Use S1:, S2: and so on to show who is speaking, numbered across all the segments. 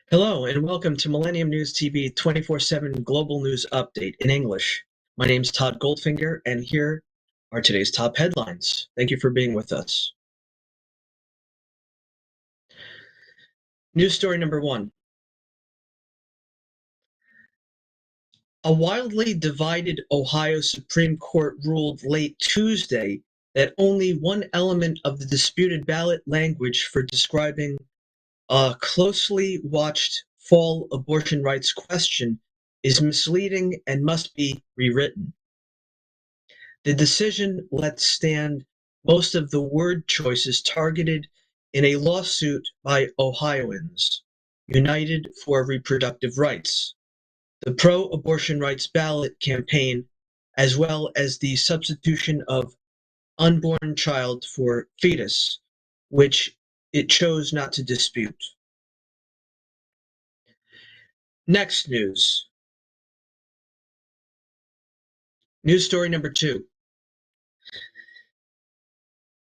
S1: Hello and welcome to Millennium News TV 24/7 Global News Update in English. My name is Todd Goldfinger and here are today's top headlines. Thank you for being with us. News story number one. A wildly divided Ohio Supreme Court ruled late Tuesday that only one element of the disputed ballot language for describing a closely watched fall abortion rights question is misleading and must be rewritten. The decision lets stand most of the word choices targeted in a lawsuit by Ohioans, United for Reproductive Rights, the pro-abortion rights ballot campaign, as well as the substitution of unborn child for fetus, which it chose not to dispute. Next news. News story number two.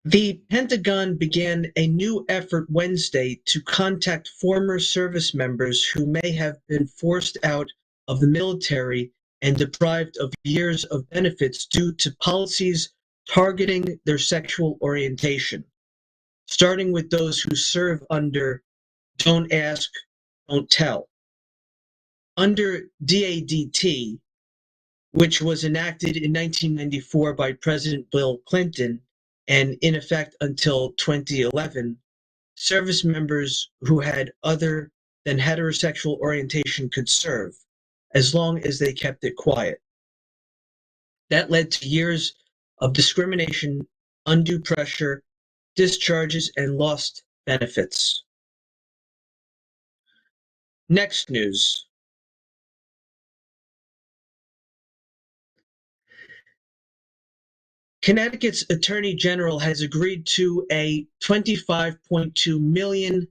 S1: The Pentagon began a new effort Wednesday to contact former service members who may have been forced out of the military and deprived of years of benefits due to policies targeting their sexual orientation, starting with those who serve under Don't Ask, Don't Tell. Under DADT, which was enacted in 1994 by President Bill Clinton and in effect until 2011, service members who had other than heterosexual orientation could serve, as long as they kept it quiet. That led to years of discrimination, undue pressure, discharges, and lost benefits. Next news. Connecticut's Attorney General has agreed to a $25.2 million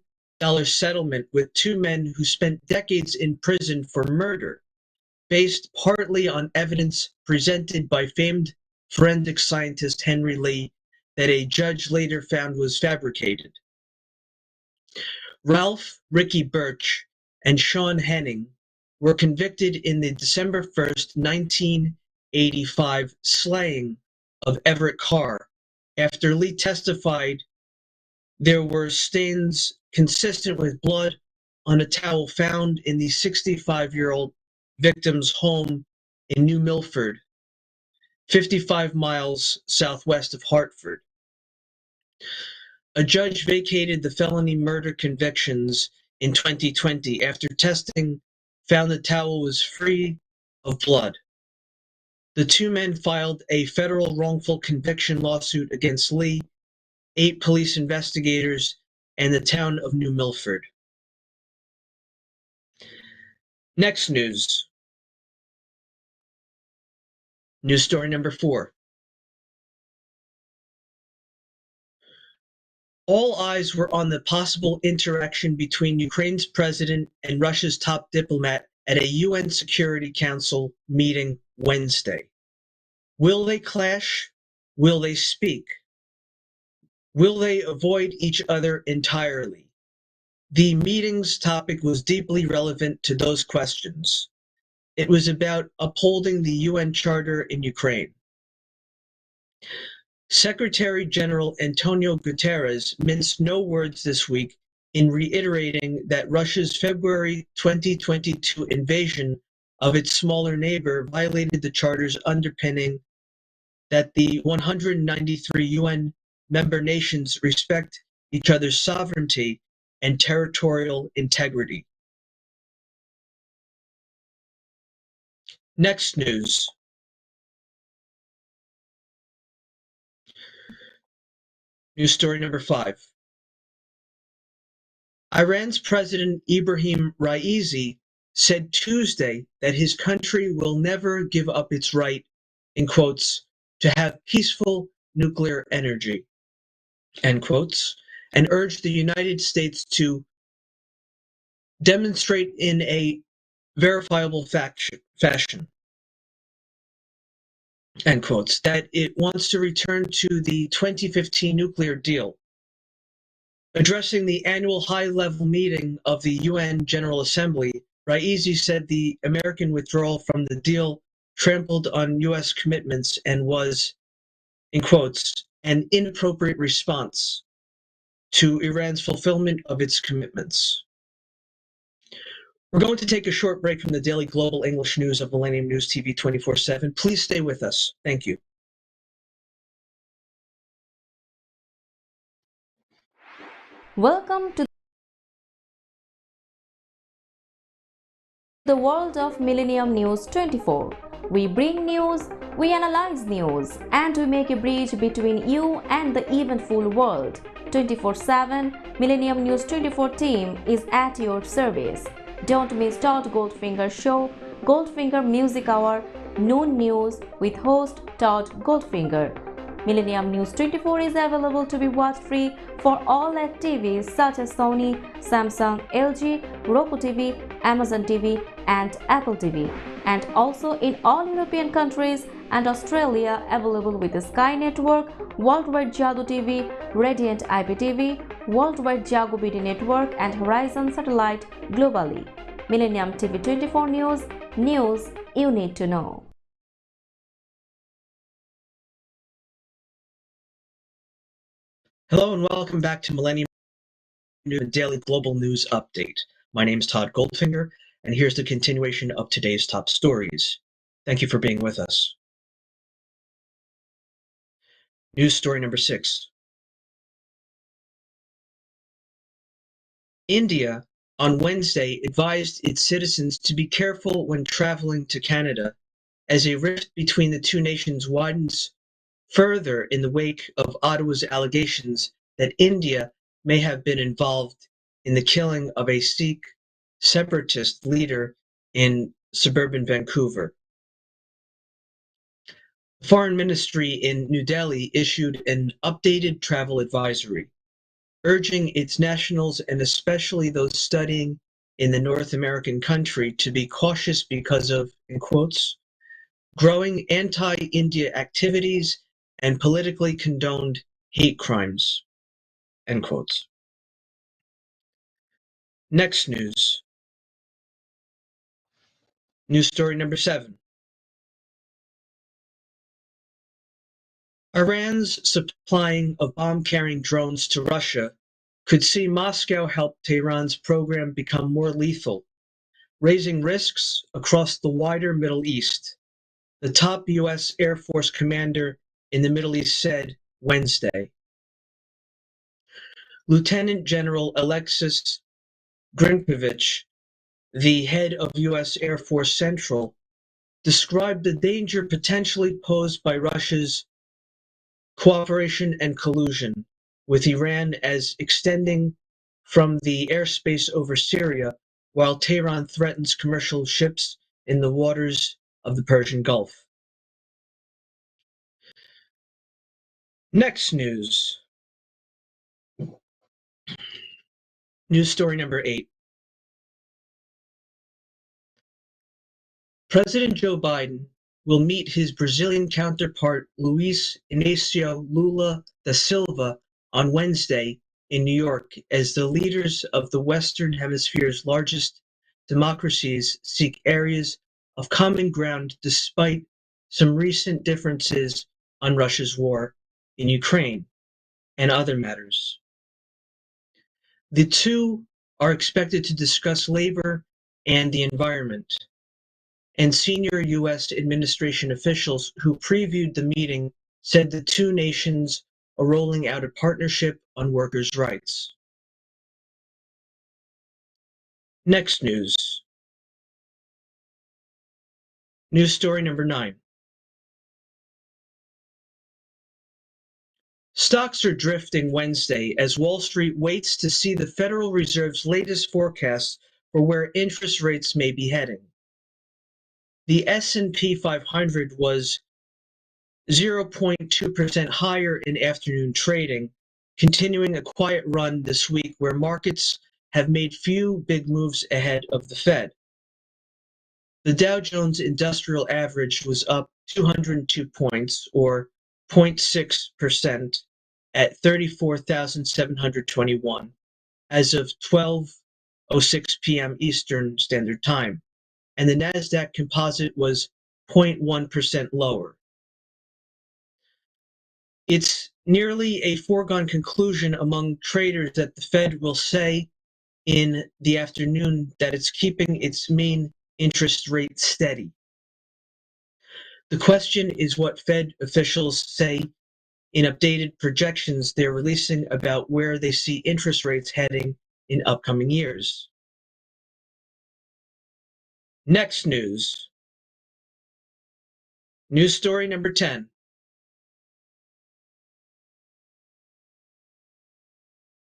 S1: settlement with two men who spent decades in prison for murder, based partly on evidence presented by famed forensic scientist Henry Lee that a judge later found was fabricated. Ralph Ricky Birch and Sean Henning were convicted in the December 1st, 1985 slaying of Everett Carr after Lee testified there were stains consistent with blood on a towel found in the 65-year-old victim's home in New Milford, 55 miles southwest of Hartford. A judge vacated the felony murder convictions in 2020 after testing found the towel was free of blood. The two men filed a federal wrongful conviction lawsuit against Lee, 8 police investigators, and the town of New Milford. Next news. News story number 4. All eyes were on the possible interaction between Ukraine's president and Russia's top diplomat at a UN Security Council meeting Wednesday. Will they clash? Will they speak? Will they avoid each other entirely? The meeting's topic was deeply relevant to those questions. It was about upholding the UN Charter in Ukraine. Secretary General Antonio Guterres minced no words this week in reiterating that Russia's February 2022 invasion of its smaller neighbor violated the Charter's underpinning that the 193 UN member nations respect each other's sovereignty and territorial integrity. Next news. News story number 5. Iran's President Ibrahim Raisi said Tuesday that his country will never give up its right, in quotes, to have peaceful nuclear energy, end quotes, and urged the United States to demonstrate in a verifiable fashion. end quotes, that it wants to return to the 2015 nuclear deal. Addressing the annual high-level meeting of the UN General Assembly, Raisi said the American withdrawal from the deal trampled on U.S. commitments and was, in quotes, an inappropriate response to Iran's fulfillment of its commitments. We're going to take a short break from the daily global English news of Millennium News TV 24/7. Please stay with us. Thank you.
S2: Welcome to the world of Millennium News 24. We bring news, we analyze news, and we make a bridge between you and the eventful world. 24/7 Millennium News 24 team is at your service. Don't miss Todd Goldfinger's show, Goldfinger Music Hour, Noon News with host Todd Goldfinger. Millennium News 24 is available to be watched free for all LED TVs such as Sony, Samsung, LG, Roku TV, Amazon TV, and Apple TV, and also in all European countries and Australia, available with the Sky Network, Worldwide Jado TV, Radiant IPTV, Worldwide Jago BD Network, and Horizon Satellite globally. Millennium TV 24 News you need to know.
S1: Hello and welcome back to Millennium News Daily Global News Update. My name is Todd Goldfinger, and here's the continuation of today's top stories. Thank you for being with us. News story number 6. India on Wednesday advised its citizens to be careful when traveling to Canada as a rift between the two nations widens further in the wake of Ottawa's allegations that India may have been involved in the killing of a Sikh separatist leader in suburban Vancouver. The Foreign Ministry in New Delhi issued an updated travel advisory, urging its nationals and especially those studying in the North American country to be cautious because of, in quotes, growing anti-India activities and politically condoned hate crimes, end quotes. Next news. News story number 7. Iran's supplying of bomb-carrying drones to Russia could see Moscow help Tehran's program become more lethal, raising risks across the wider Middle East, the top U.S. Air Force commander in the Middle East said Wednesday. Lieutenant General Alexis Grinkovich, the head of U.S. Air Force Central, described the danger potentially posed by Russia's cooperation and collusion with Iran as extending from the airspace over Syria, while Tehran threatens commercial ships in the waters of the Persian Gulf. Next news. News story number 8. President Joe Biden will meet his Brazilian counterpart Luiz Inácio Lula da Silva on Wednesday in New York as the leaders of the Western Hemisphere's largest democracies seek areas of common ground despite some recent differences on Russia's war in Ukraine and other matters. The two are expected to discuss labor and the environment, and senior U.S. administration officials who previewed the meeting said the two nations are rolling out a partnership on workers' rights. Next news. News story number 9. Stocks are drifting Wednesday as Wall Street waits to see the Federal Reserve's latest forecast for where interest rates may be heading. The S&P 500 was 0.2% higher in afternoon trading, continuing a quiet run this week where markets have made few big moves ahead of the Fed. The Dow Jones Industrial Average was up 202 points, or 0.6%, at 34,721 as of 12:06 p.m. Eastern Standard Time, and the Nasdaq Composite was 0.1% lower. It's nearly a foregone conclusion among traders that the Fed will say in the afternoon that it's keeping its main interest rate steady. The question is what Fed officials say in updated projections they're releasing about where they see interest rates heading in upcoming years. Next news. News story number 10.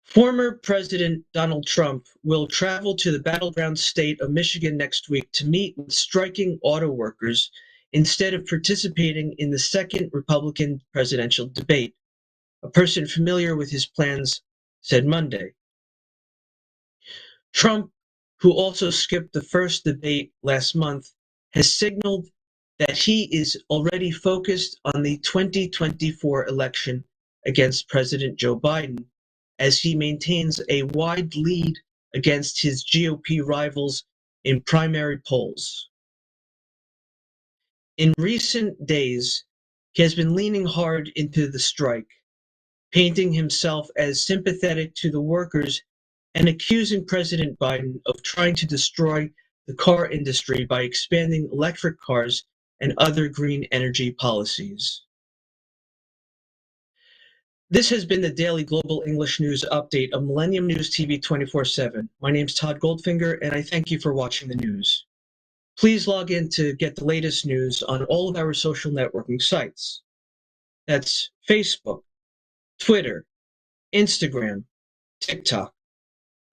S1: Former President Donald Trump will travel to the battleground state of Michigan next week to meet with striking auto workers instead of participating in the second Republican presidential debate, a person familiar with his plans said Monday. Trump, who also skipped the first debate last month, has signaled that he is already focused on the 2024 election against President Joe Biden, as he maintains a wide lead against his GOP rivals in primary polls. In recent days, he has been leaning hard into the strike, painting himself as sympathetic to the workers and accusing President Biden of trying to destroy the car industry by expanding electric cars and other green energy policies. This has been the Daily Global English News Update of Millennium News TV 24/7. My name is Todd Goldfinger, and I thank you for watching the news. Please log in to get the latest news on all of our social networking sites. That's Facebook, Twitter, Instagram, TikTok.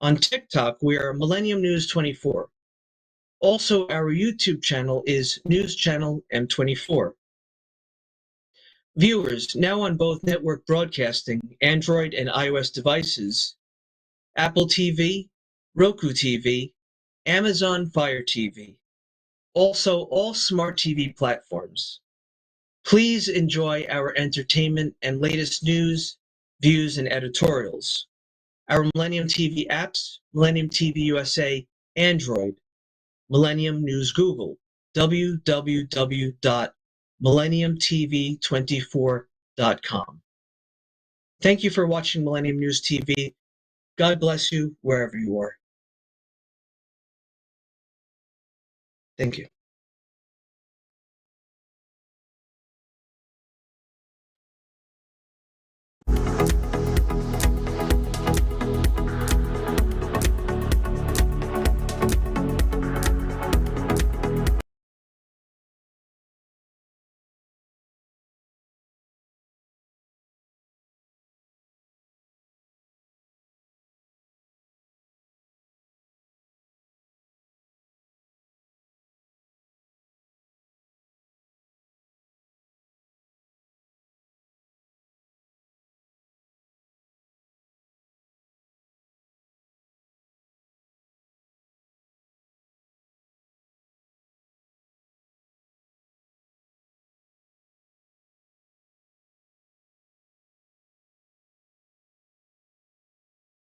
S1: On TikTok, we are Millennium News 24. Also, our YouTube channel is News Channel M24. Viewers, now on both network broadcasting, Android and iOS devices, Apple TV, Roku TV, Amazon Fire TV, also all smart TV platforms. Please enjoy our entertainment and latest news, views, and editorials. Our Millennium TV apps, Millennium TV USA, Android, Millennium News Google, www.millenniumtv24.com. Thank you for watching Millennium News TV. God bless you wherever you are. Thank you.